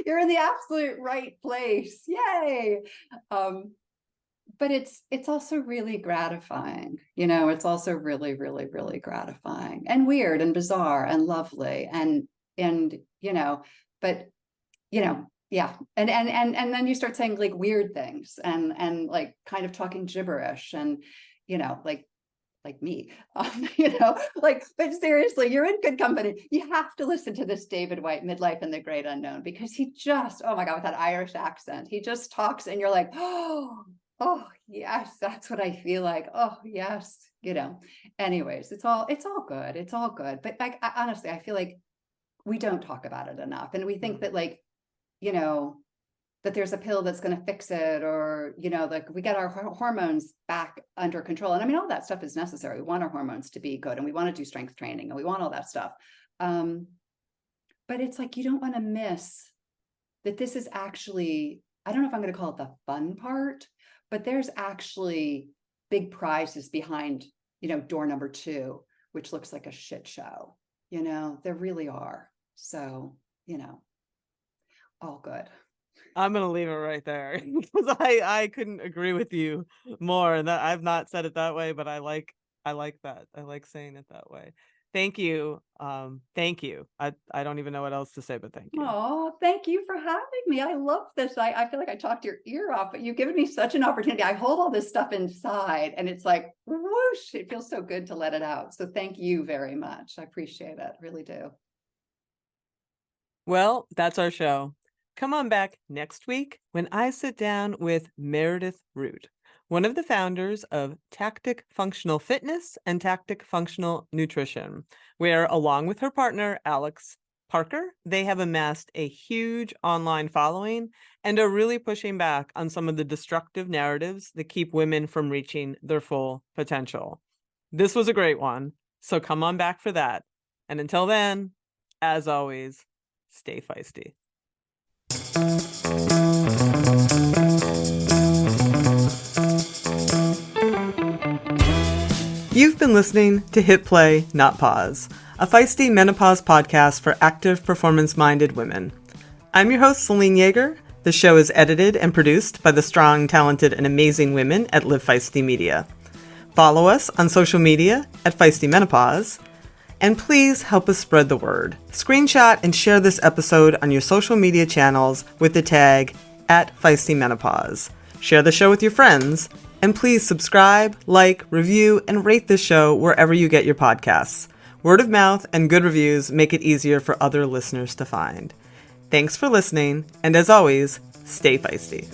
You're in the absolute right place. Yay. But it's also really gratifying. It's also really, really, really gratifying, and weird and bizarre and lovely. And yeah. And then you start saying like weird things and like kind of talking gibberish, and, like me, but seriously, you're in good company. You have to listen to this David Whyte, Midlife and the Great Unknown, because he just, oh my God, with that Irish accent, he just talks and you're like, oh yes, that's what I feel like. Oh yes, anyways, it's all good. It's all good. But I honestly, I feel like we don't talk about it enough. And we think that like, that there's a pill that's going to fix it, or, like we get our hormones back under control. And I mean, all that stuff is necessary. We want our hormones to be good, and we want to do strength training, and we want all that stuff. But it's like, you don't want to miss that this is actually, I don't know if I'm going to call it the fun part, but there's actually big prizes behind, door number 2, which looks like a shit show. There really are. So, all good. I'm going to leave it right there, because I couldn't agree with you more. And that I've not said it that way, but I like that. I like saying it that way. Thank you. Thank you. I don't even know what else to say, but thank you. Oh, thank you for having me. I love this. I feel like I talked your ear off, but you've given me such an opportunity. I hold all this stuff inside, and it's like, whoosh, it feels so good to let it out. So thank you very much. I appreciate it. Really do. Well, that's our show. Come on back next week when I sit down with Meredith Root, one of the founders of Tactic Functional Fitness and Tactic Functional Nutrition, where, along with her partner, Alex Parker, they have amassed a huge online following and are really pushing back on some of the destructive narratives that keep women from reaching their full potential. This was a great one, so come on back for that. And until then, as always, stay feisty. You've been listening to Hit Play, Not Pause, a feisty menopause podcast for active, performance-minded women. I'm your host, Celine Iyengar, The show is edited and produced by the strong, talented, and amazing women at Live Feisty Media. Follow us on social media at Feisty Menopause, and please help us spread the word. Screenshot and share this episode on your social media channels with the tag @FeistyMenopause. Share the show with your friends, and please subscribe, like, review, and rate this show wherever you get your podcasts. Word of mouth and good reviews make it easier for other listeners to find. Thanks for listening, and as always, stay feisty.